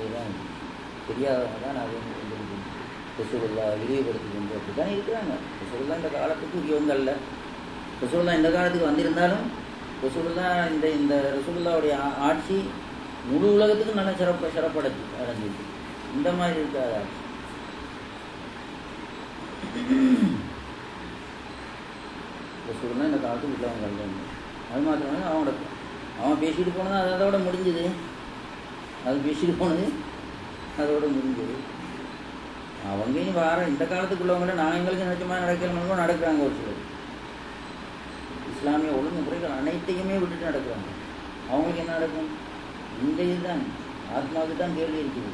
இதுதான் தெரியாதவங்க தான் அது ரசூலுல்லா இழிவுபடுத்தி கொண்டு அப்படி தான் இருக்கிறாங்க. ரசூலுல்லா இந்த காலத்துக்கு உரியவங்க அல்ல. ரசூலுல்லா இந்த காலத்துக்கு வந்திருந்தாலும் ரசூலுல்லா இந்த ரசூலுல்லாவுடைய ஆட்சி முழு உலகத்துக்கும் நல்லா சிறப்படைச்சு அடைஞ்சிருக்கு. இந்த மாதிரி இருக்காது ஆட்சி. ரசூலுல்லா இந்த காலத்துக்கு உள்ளவங்க அல்ல. அது மாத்திரமே அவன் பேசிட்டு போனது அதோட முடிஞ்சது. அது பேசிட்டு போனது அதோட முடிஞ்சது. அவங்கேயும் இந்த காலத்துக்குள்ளவங்கள நான் எங்களுக்கு நினைச்சமாக நடக்கிறவங்களும் நடக்கிறாங்க. ஒரு சிலர் இஸ்லாமிய ஒழுங்குமுறைகள் அனைத்தையுமே விட்டுட்டு நடக்கிறாங்க. அவங்களுக்கு என்ன நடக்கும்? இந்த இதுதான் ஆத்மாவுக்கு தான் கேள்வி இருக்குது.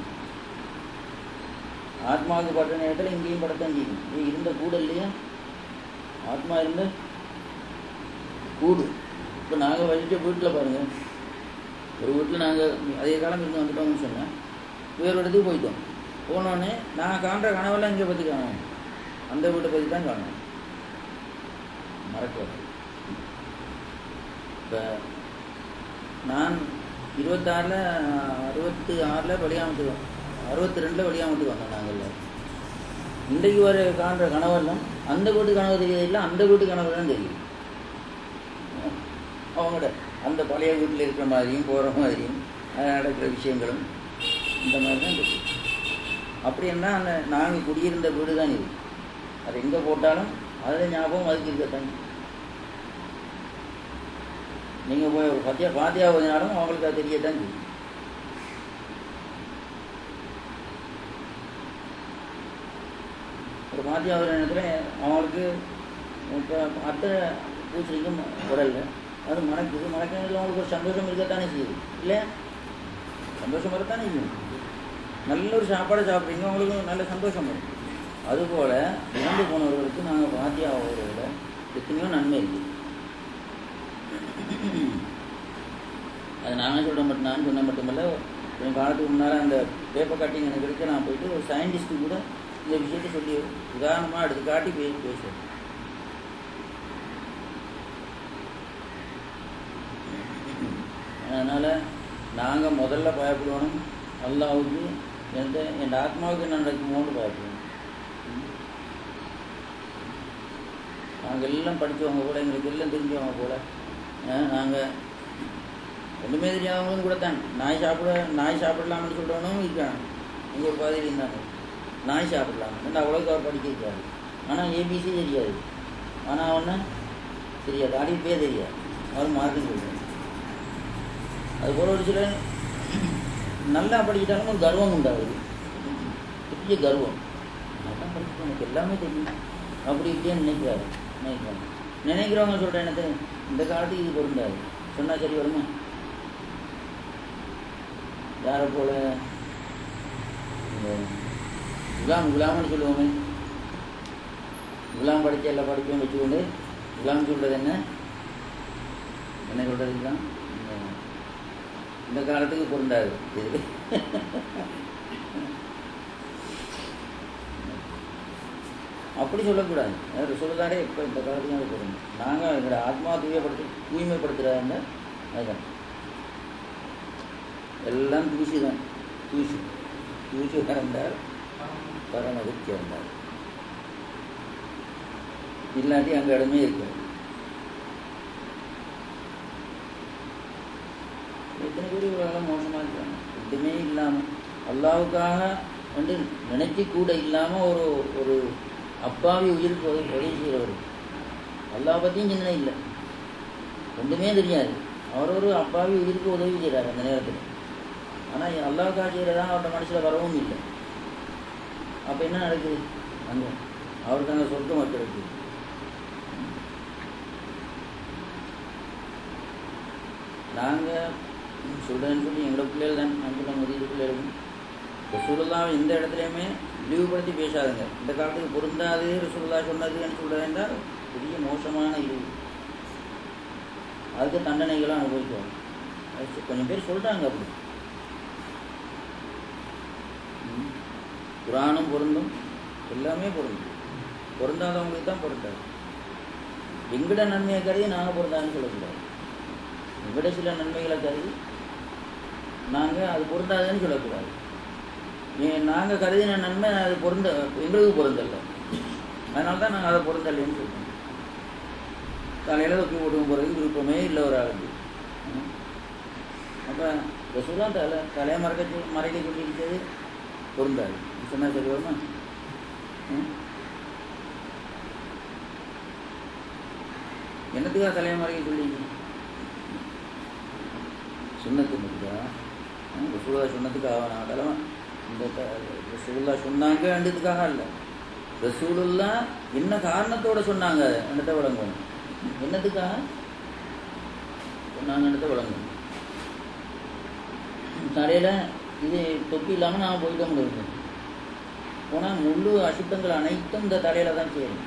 ஆத்மாவுக்கு பட்ட நேரத்தில் இங்கேயும் படத்தான் செய்யும். இருந்த கூடு இல்லையா? ஆத்மா இருந்த கூடு. இப்போ நாங்கள் வச்சுட்டு வீட்டில் பாருங்கள், ஒரு வீட்டில் நாங்கள் அதே காலம் இருந்து வந்துட்டோம்னு சொன்னேன். வேறு இடத்துக்கு போயிட்டோம். போனோடனே நான் காண்ற கனவெல்லாம் இங்கே பற்றி காணும், அந்த வீட்டை பற்றி தான் காணும். மறக்க இப்போ நான் 66 வெளியாமத்துக்கு 62 வெளியாமத்துக்கு வந்தோம். நாங்கள் இன்றைக்கு வர காண்ற கனவெல்லாம் அந்த வீட்டு கனவு தெரியல, அந்த வீட்டு கனவு தான் தெரியும். அவங்களோட அந்த பழைய வீட்டில் இருக்கிற மாதிரியும் போகிற மாதிரியும் நடக்கிற விஷயங்களும் இந்த மாதிரி தான் தெரியும். அப்படி என்ன அந்த நாங்கள் குடியிருந்த வீடு தான் இது. அது எங்கே போட்டாலும் அதில் ஞாபகம் அதுக்கு இருக்கத்தான். நீங்கள் போய் ஒரு பாத்தியா ஓதினாலும் அவங்களுக்கு அது தெரியத்தான் செய்யும். ஒரு பாத்தியா ஓதுற நேரத்தில் அவங்களுக்கு இப்போ அத்தனை பூச்சிக்கும் உடல்ல அது மணக்குது. மணக்கிறதுல அவங்களுக்கு ஒரு சந்தோஷம் இருக்கத்தானே செய்யுது இல்லை? சந்தோஷம் வரத்தானே செய்யும். நல்ல ஒரு சாப்பாடை சாப்பிட்றீங்க, உங்களுக்கு நல்ல சந்தோஷம் வரும். அதுபோல் இறந்து போனவர்களுக்கு நாங்கள் பாத்தியா ஓதுறதுல எத்தனையோ நன்மை இருக்குது. அது நான் சொன்ன மட்டுமல்ல, என் காலத்துக்கு முன்னால் அந்த பேப்பர் கட்டிங் எனக்கு இருக்க நான் போயிட்டு ஒரு சயின்டிஸ்ட்டு கூட இந்த விஷயத்தை சொல்லி உதாரணமாக எடுத்து காட்டி பேசுவேன். அதனால் நாங்கள் முதல்ல பயப்படணும் அல்லாஹ்வுக்கு. என் ஆத்மாவுக்கு என்ன நடக்குமோன்னு பயப்படணும். நாங்கள் எல்லாம் படித்தவங்க போல், எங்களுக்கு எல்லாம் தெரிஞ்சவங்க போல், நாங்கள் ஒன்றுமே தெரியாதவங்களும் கூட தான் நாய் சாப்பிடலாம்னு சொல்கிறவனும் இருக்காங்க. இங்கே ஒரு பாதையில் இருந்தாங்க, நாய் சாப்பிடலாம் ரெண்டு அவ்வளோக்கு அவர் படிக்க இருக்காரு. ஆனால் ஏபிசி தெரியாது, ஆனால் அவனை தெரியாது, அடிப்பே தெரியாது, அவர் மார்க்குன்னு சொல்கிறாங்க. அதுபோல் ஒரு சில நல்லா படிக்கிட்டாலும் ஒரு கர்வம் உண்டாகுது, பெரிய கர்வம். நல்லா படிச்சுட்டு எனக்கு எல்லாமே தெரியும் அப்படி இப்படியே நினைக்கிறவங்க சொல்கிறேன். எனக்கு இந்த காலத்துக்கு இது பொருந்தாது சொன்னால் சரி வருமா? யாரை போல் இந்த குலாம்னு சொல்லுவோமே, குலாம் படித்த எல்லா படிப்பையும் வச்சுக்கொண்டு குலாம் சொல்கிறது என்ன சொல்கிறது? குலாம் இந்த காலத்துக்கு பொருந்தாது. இது அப்படி சொல்லக்கூடாது. சொல்லதாரே இப்போ இந்த காலத்துக்கு அது பொருந்தும். நாங்கள் எங்களோட ஆத்மா தூய்மைப்படுத்துகிறாங்க. அதுதான் எல்லாம் தூசி தான். தூசி கறந்தார் பரமதிக்கு இருந்தார், இல்லாட்டி அங்கே இடமே இருக்காது. எத்தனை பேர் இவ்வளோ மோசமாக இருக்காங்க. எதுவுமே இல்லாமல் அல்லாவுக்காக வந்து நினைச்சி கூட இல்லாமல் ஒரு அப்பாவி உயிருக்கு உதவி செய்கிறவர். அல்லாஹ் பற்றியும் சிந்தனை இல்லை, ஒன்றுமே தெரியாது. அவர் ஒரு அப்பாவி உயிருக்கு உதவி செய்கிறார் அந்த நேரத்தில். ஆனால் அல்லாவுக்காக செய்கிறதா அவர்கிட்ட மனசில் வரவும் இல்லை. அப்போ என்ன நடக்குது? அங்கே அவருக்கு அங்கே சொர்க்கம் வச்சிருக்கு. நாங்கள் சொல்கிறேன்னு சொல்லி எங்களோட பிள்ளைகள் தான் அங்கே முதலீடு பிள்ளைகளும் ரசூலுல்லாஹ் எந்த இடத்துலையுமே இழிவுபடுத்தி பேசாதுங்க. இந்த காலத்துக்கு பொருந்தாது ரசூலுல்லாஹ் சொன்னதுன்னு சொல்கிறேன்னா பெரிய மோசமான இழிவு. அதுக்கு தண்டனைகளாக அனுபவிக்குவாங்க. கொஞ்சம் பேர் சொல்கிறாங்க அப்படி. குரானும் பொருந்தும், எல்லாமே பொருந்தும். பொருந்தாதவங்களுக்கு தான் பொருந்தாது. எங்கட நன்மையை கருதி நாங்கள் பொருந்தாதுன்னு சொல்லக்கூடாது. எங்கட சில நன்மைகளை கருதி நாங்கள் அது பொருந்தாதுன்னு சொல்லக்கூடாது. நாங்கள் கருதின நன்மை அது எங்களுக்கு பொருந்தல்ல. அதனால தான் நாங்கள் அதை பொருந்தலைன்னு சொல்கிறோம். தலையில் தொப்பி போட்டுக்கும் போகிறதுக்கு விருப்பமே இல்லை ஒரு ஆளுக்கு. அப்போ ரசூலா தலையை மறைக்க சொல்லியிருக்கிறது பொருந்தாது சொன்னால் சரி வருமா? என்னத்துக்காக தலையை மறைக்க சொல்லியிருக்கீங்க? சுண்ணத்து மட்டுக்கா? ரசூலா சுண்ணத்துக்காக நான் தலைமை இந்த ரசூலுல்லா சொன்னாங்க ரெண்டுத்துக்காக இல்லை. ரசூலுல்லா என்ன காரணத்தோடு சொன்னாங்க என்னத்தை வழங்கணும், என்னத்துக்காக சொன்னாங்க என்னத்தை வழங்கணும். தலையில் இது தொப்பி இல்லாமல் நான் போயிட்ட முடியும் போனால் முழு அசுத்தங்கள் அனைத்தும் இந்த தலையில் தான் செய்யணும்.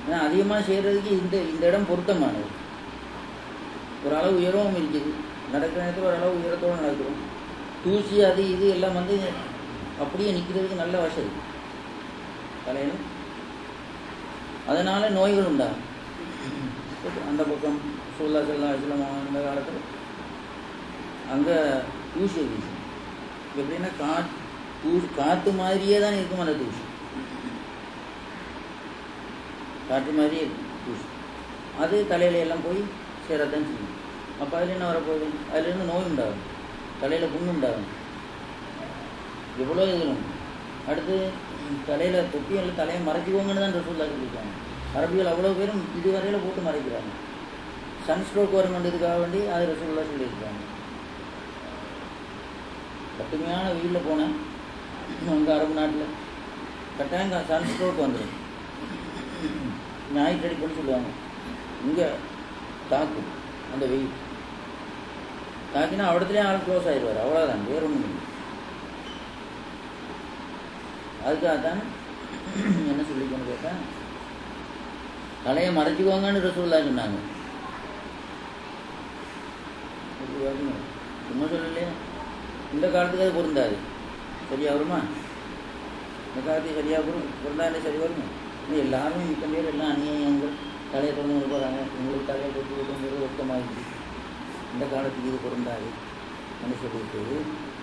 ஏன்னா அதிகமாக செய்கிறதுக்கு இந்த இடம் பொருத்தமானது. ஒரு அளவு உயரவும் இருக்குது, நடக்கிற நேரத்தில் ஒரு அளவு உயரத்தோடு நடக்கிறோம். தூசி அது இது எல்லாம் வந்து அப்படியே நிற்கிறதுக்கு நல்ல வசதி தலையில். அதனால் நோய்கள் உண்டாகும். அந்த பக்கம் சூழலா செல்லாம் அந்த காலத்தில் அங்கே தூசி வீசும். எப்படின்னா காற்று மாதிரியே தான் இருக்கும் அந்த தூசி, காற்று மாதிரியே இருக்கும் தூசி. அது தலையில எல்லாம் போய் சேரத்தான் செய்யும். அப்போ அதில் என்ன வரப்போகுது? அதுலேருந்து நோய் உண்டாகும், தலையில் புண்ணு உண்டாகும், எவ்வளோ இதுலும். அடுத்து தலையில் தொப்பியில் தலையை மறைச்சிக்கோங்கன்னு தான் ரசூலுல்லாஹ் சொல்லியிருக்காங்க. அரபிகள் அவ்வளோ பேரும் இதுவரையில் போட்டு மறைக்கிறாங்க. சன்ஸ்ட்ரோக் வருங்கன்றதுக்காக வேண்டி அது ரசூலுல்லாஹ் சொல்லியிருக்காங்க. கடுமையான வெயிலில் போனேன் அங்கே அரபு நாட்டில், கட்டாயம் சன்ஸ்ட்ரோக் வந்துடும். ஞாயிற்று அடிப்பன்னு சொல்லுவாங்க. இங்கே தாக்கும் அந்த வெயில் தாக்கினா அவ்வளோத்துலேயே ஆள் க்ளோஸ் ஆகிடுவார், அவ்வளோதான், வேறு ஒன்றும் இல்லை. அதுக்காகத்தான் என்ன சொல்லிக்கணும்னு கேட்டால் தலையை மறைச்சிக்குவாங்கன்னு ரசூலுல்லாஹ் சொன்னாங்க. சும்மா சொல்லலையே. இந்த காலத்துக்கு அது பொருந்தாது, சரியாக வருமா? இந்த காலத்துக்கு சரியாக பொருந்தா இல்லை, சரி வருமா? இன்னும் எல்லாரும் மிக்க பேர் எல்லாம் அநியாயங்கள் தலையை திறந்து போகிறாங்க. உங்களுக்கு தலையை தொட்டு விட்டுங்கிறது ஒருத்தமாகிடுச்சு. இந்த காலத்துக்கு இது பொருந்தாது என்ன சொல்லிட்டு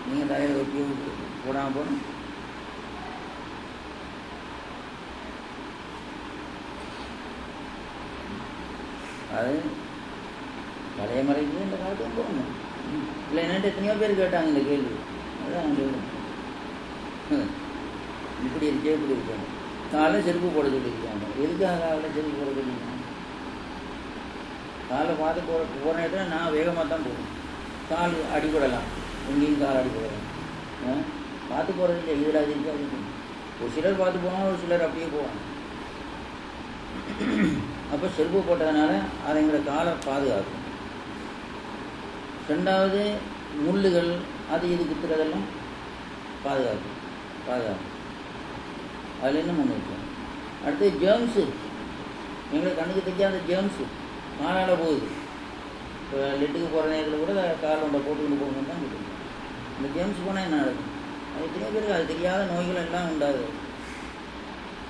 நீங்கள் தலையை தொட்டி போடாமல் போகணும். அது தலையை மறைக்கிறது இந்த காலத்துக்கு போகணும். இல்லை என்னட்டு எத்தனையோ பேர் கேட்டாங்க இந்த கேள்வி. அதான் கேள்வி இப்படி இருக்கே இப்படி இருக்காங்க. காலை செருப்பு போட சொல்லியிருக்காங்க. எதுக்காக காலையில் செருப்பு போட சொல்லியிருக்காங்க? காலை பார்த்து போகிற நேரத்தில் நான் வேகமாக தான் போகணும். கால் அடிபடலாம், எங்கேயும் கால் அடிபடலாம். பார்த்து போகிறது இல்லை, இதில் அது இருக்காது. ஒரு சிலர் பார்த்து போனால் ஒரு சிலர் அப்படியே போவாங்க. அப்போ செருப்பு போட்டதுனால அதை எங்களோட காலை பாதுகாக்கும். ரெண்டாவது முள்ளுகள் அது இது குத்துறதெல்லாம் பாதுகாக்கும். அதில் என்ன முன்னு இருக்கும். அடுத்து ஜேர்ம்ஸு, எங்களுக்கு கண்ணுக்கு தெரியாத ஜேர்ம்ஸு காலால் போகுது. இப்போ லெட்டுக்கு போகிற நேரத்தில் கூட கால் ஒன்றை போட்டுக்கிட்டு போகணுன்னு தான் இருக்குது. இந்த ஜேர்ம்ஸ் போனால் என்ன நடக்கும்? அது எத்தனையோ பேருக்கு அது தெரியாத நோய்கள் எல்லாம் உண்டாகுது.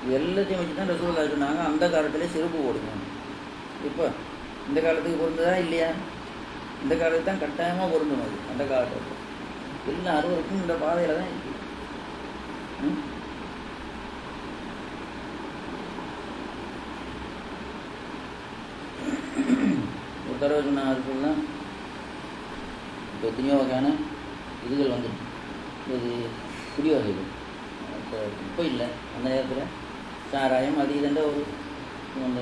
இது எல்லாத்தையும் வச்சு தான் ரசூலுல்லாஹ் சொன்னாங்க அந்த காலத்திலே செருப்பு போடுங்க. இப்போ இந்த காலத்துக்கு பொருந்ததா இல்லையா? இந்த காலத்துக்கு தான் கட்டாயமாக பொருந்தணும். அது அந்த காலத்தில் எல்லாம் அறுவருக்கும் இந்த பாதையில் தான் இருக்குது. ஒரு தடவை சொன்னாங்க அது சொல்லலாம். இப்போ எத்தனையோ வகையான இதுகள் வந்துருக்கு. இது குடி வகைகள். இப்போ இல்லை, அந்த நேரத்தில் சாராயம் அது இதுன்ற ஒரு அந்த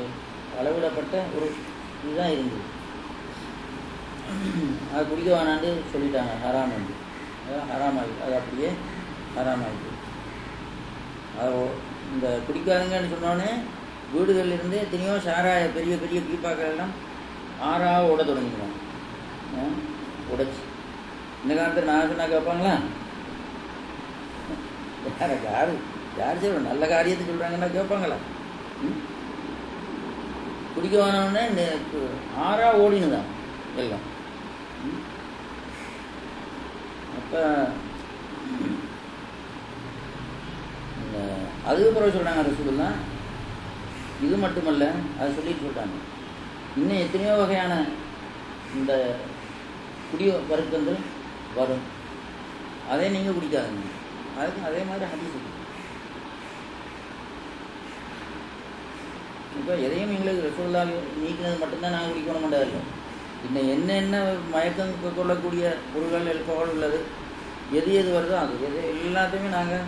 அளவிடப்பட்ட ஒரு இதுதான் இருந்தது. அது குடிக்க வேணான்னு சொல்லிட்டாங்க, ஹராம் வந்து. அதான் ஹராம் ஆகிடுது, அது அப்படியே ஹராம் ஆகிடுது. அது இந்த குடிக்காதுங்கன்னு சொன்னோடனே வீடுகளிலிருந்து எத்தனையோ சாராய பெரிய பெரிய பீப்பாக்கள் எல்லாம் ஆறாக ஓட தொடங்கிடுவாங்க. உடைச்சி இந்த காலத்தில் நான் சொன்னா கேட்பாங்களா? யார் சொல்கிறோம் நல்ல காரியத்தை சொல்கிறாங்கன்னா கேட்பாங்களா? குடிக்க வேணோடனே ஆறாக ஓடினுதான் எல்லாம். அப்போ அதுக்கு பிறகு சொல்கிறாங்க ரசூலுல்லாஹ், இது மட்டுமல்ல, அதை சொல்லிட்டு சொல்கிறாங்க இன்னும் எத்தனையோ வகையான இந்த குடி வருத்தங்கள் வரும். அதே நீங்கள் குடிக்காதுங்க. அதுக்கு அதே மாதிரி ஹதீஸ். இப்போ எதையும் எங்களுக்கு ரசூலுல்லாஹ் நீக்கினது மட்டும்தான் நாங்கள் குடிக்கணும் மாட்டாதில்லை. இன்னும் என்னென்ன மயக்கம் கொள்ளக்கூடிய பொருள்கள் எழுப்பவர்கள் உள்ளது, எது எது வருதோ அது எது எல்லாத்தையுமே நாங்கள்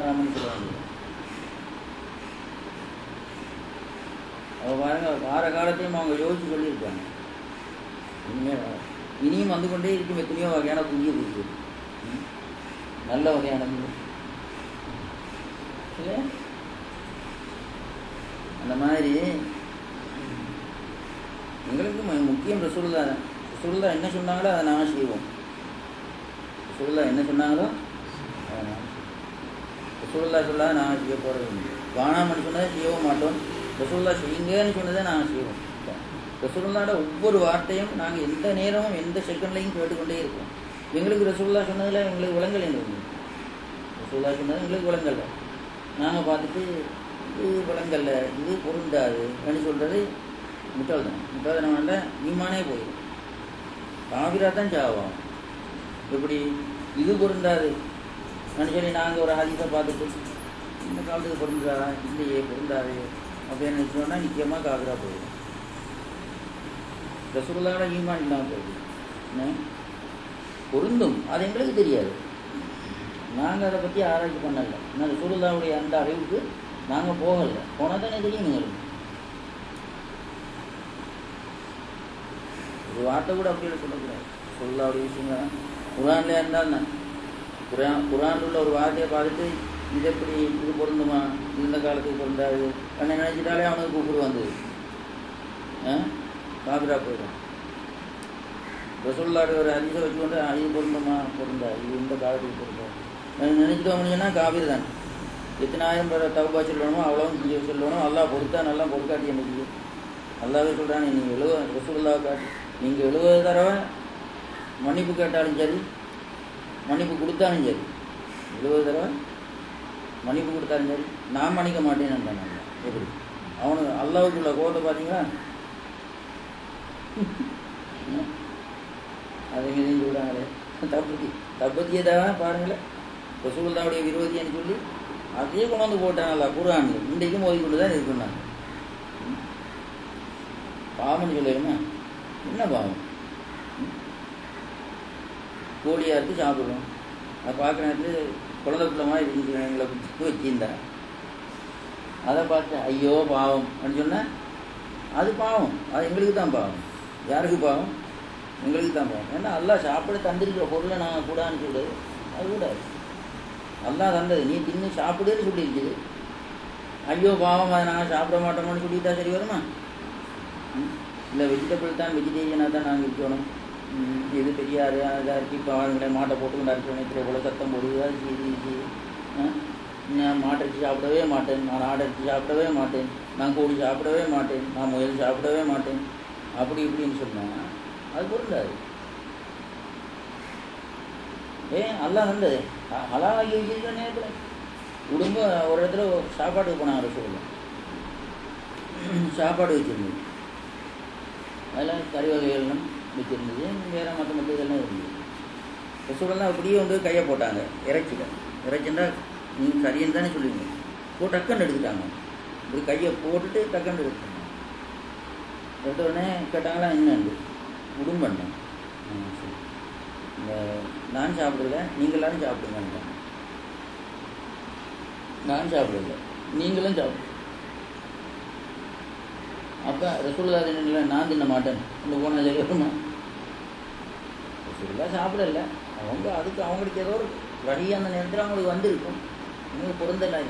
ராமன் சொல்லுவாங்க. அவங்க பாருங்க, வார காலத்தையும் அவங்க யோசிச்சு சொல்லியிருக்காங்க. இனியும் வந்து கொண்டே இருக்கும் எத்தனையோ வகையான புதிய புதிய நல்ல வகையான இல்லை. அந்த மாதிரி எங்களுக்கு முக்கியம் ரசூலுல்லாஹ். ரசூலுல்லாஹ் என்ன சொன்னாங்களோ அதை நான் செய்வோம். ரசூலுல்லாஹ் என்ன சொன்னாங்களோ அதை நான் ரசூலுல்லாஹ் சொல்லாத நான் செய்ய போகிறது. வானாமன்னு சொன்னதை செய்யவும் மாட்டோம். ரசூலுல்லாஹ் செய்யுங்கன்னு சொன்னதை நாங்கள் செய்வோம். ரசூலுல்லாஹோட ஒவ்வொரு வார்த்தையும் நாங்கள் எந்த நேரமும் எந்த செகண்ட்லையும் கேட்டுக்கொண்டே இருப்போம். எங்களுக்கு ரசூலுல்லாஹ் சொன்னதில் எங்களுக்கு விளங்கல் எங்களுக்கு. ரசூலுல்லாஹ் சொன்னது எங்களுக்கு விளங்கல்ல. நாங்கள் பார்த்துட்டு இது விளங்கல்ல, இது பொருந்தாது அப்படின்னு சொல்கிறது முட்டாள்தனம். முட்டாள்தனம் ஈமானே போயிடும். காவிராக தான் சாவாம். எப்படி இது பொருந்தாது சொல்லி நாங்கள் ஒரு ஹதீஸை பார்த்துட்டு இந்த காலத்துக்கு பொருந்தாதா, இல்லையே பொருந்தாது அப்படின்னு நினச்சோன்னா நிச்சயமாக காவிராக போயிடும். ரசூலுல்லாஹோட ஈமான் இல்லாமல் போயிடும். பொருந்தும், அது எங்களுக்கு தெரியாது. நாங்கள் அதை பற்றி ஆராய்ச்சி பண்ணலை. ஆனால் ரசூலுல்லாஹுடைய அந்த அறிவுக்கு நாங்கள் போகலை. போனால் தானே தெரியும். எங்களுக்கு ஒரு வார்த்தை கூட அப்படி சொல்லக்கூடாது. ரசூலுல்லாஹுடைய விஷயங்கள் குர்ஆன்ல இருந்தால் தான் குர்ஆனில் உள்ள ஒரு வார்த்தையை பார்த்துட்டு இது எப்படி இது பொருந்துமா, இந்த காலத்துக்கு பொருந்தாது கண்ணை நினைச்சிட்டாலே அவனுக்கு கூப்பிடு வந்தது காபிரா போயிடும். ரசூலுல்லாஹுடைய ஒரு ஹதீஸை வச்சுக்கொண்டு இது பொருந்துமா, பொருந்தா, இது இந்த காலத்துக்கு பொருந்தா நினைச்சிட்டு அப்படின்னா காபீர் தான். எத்தனை ஆயிரம் பேரை தௌபா சொல்லணுமோ அவ்வளோ சொல்லணும். அல்லாஹ் பொறுத்தா நல்லா பொறுக்காட்டி எனக்கு அல்லாவே சொல்கிறான். நீங்கள் ரசூலுல்லாஹ் காட்டி நீங்கள் 70 தடவை மன்னிப்பு கேட்டாலும் சரி, மன்னிப்பு கொடுத்தாலும் சரி, 70 தடவை மன்னிப்பு கொடுத்தாலும் சரி, நான் மன்னிக்க மாட்டேன்னு. எப்படி அவனுக்கு அல்லாவுக்குள்ள கோட்டை பார்த்தீங்களா? அதை மீது சொல்கிறாங்களே தப்பத்தியதாக பாருங்களேன். ரசூலுல்லாஹுடைய விரோதின்னு சொல்லி அதையே கொண்டாந்து போட்டான் அல்ல குர்ஆன்ல. இன்றைக்கும் ஓதி கொண்டு தான் இருக்குன்னாங்க. பாவம்னு சொல்லிடுமா? என்ன பாவம்? கோழியாக இருக்கு சாப்பிடுறோம். அதை பார்க்குற நேரத்தில் குழந்தை பிள்ளை இருந்துச்சு எங்களை வச்சிருந்தா அதை பார்த்து ஐயோ பாவம் அப்படின்னு சொன்னால் அது பாவம். அது எங்களுக்கு தான் பாவம். யாருக்கு பாவம்? எங்களுக்கு தான் பாவம். ஏன்னா அல்லாஹ் சாப்பிட தந்திருக்கிற பொருளை நாங்கள் கூடான்னு சொல்லுது. அது கூடாது. அல்லாஹ் தந்தது நீ தின்னு சாப்பிடுன்னு சொல்லியிருக்குது. ஐயோ பாவம் அதை நாங்கள் சாப்பிட மாட்டோம்னு சொல்லிட்டா சரி வருமா? இல்லை வெஜிடபிள் தான் வெஜிடேரியனாக தான் நாங்கள் இருக்கணும். இது பெரியார் அதாக இருக்குது. இப்போ அவங்களே மாட்டை போட்டுக்கொண்டா இருக்கணும். இப்படி போல சத்தம் போடுது. அது செய்து நான் மாட்டரிச்சு சாப்பிடவே மாட்டேன், நான் ஆடரிச்சு சாப்பிடவே மாட்டேன், நான் கோழி சாப்பிடவே மாட்டேன், நான் முயல் சாப்பிடவே மாட்டேன் அப்படி இப்படின்னு சொன்னேன். அது பொருளாது. அல்லாஹ் வந்து ஹலாலாகி வச்சிருக்க நேரத்தில் குடும்ப ஒரு இடத்துல சாப்பாட்டுக்கு போனாங்க. ரசூலுல்லாஹ் சாப்பாடு வச்சுருந்தது. அதில் கறி வகைகள்லாம் வச்சுருந்தது. வேறு மற்ற இதெல்லாம் இருந்தது. ரசூலுல்லாஹ் அப்படியே வந்து கையை போட்டாங்க இறைச்சியில். இறைச்சின்னா நீங்கள் கறின்னு தானே சொல்லுவீங்க. டக்குன்னு எடுத்துட்டாங்க. இப்படி கையை போட்டுட்டு டக்குன்னு எடுத்துட்டாங்க. எடுத்த உடனே கேட்டாங்களா என்னண்டு குடும்பம் இந்த நான் சாப்பிடல, நீங்கள் எல்லாரும் சாப்பிடுங்க. நான் சாப்பிடல, நீங்களும் சாப்பிடு. அப்போ ரசூலுல்லாஹ் தின்னல, நான் தின்ன மாட்டேன் இந்த போன சரி வருமா? ரசூலுல்லாஹ் சாப்பிடல. அவங்க அதுக்கு அவங்களுக்கு ஏதோ ஒரு வழி அந்த நேரத்தில் அவங்களுக்கு வந்திருக்கும். இன்னும் பொருந்தலை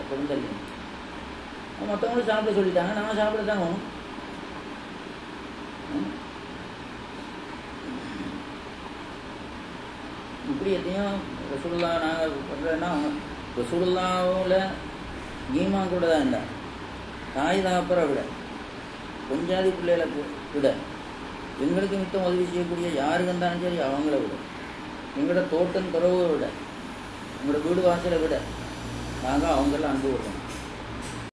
மற்றவங்களும் சாப்பிட சொல்லிட்டாங்க. நம்ம சாப்பிட தான் வேணும். இப்படி எத்தையும் ரசூலுல்லாஹ் நாங்கள் பண்ணுறதுன்னா ரசூலுல்லாஹ்வில் ஈமான் கூட தான் இருந்தால் தாய் தகப்பரை விட கொஞ்சாதி பிள்ளைகளை விட எங்களுக்கு மித்தம் உதவி செய்யக்கூடிய யாருக்கு இருந்தாலும் சரி அவங்கள விட எங்களோட தோட்டம் துறவை விட எங்களோட வீடு வாசலை விட நாங்கள் அவங்கள அன்பு விடுறோம்.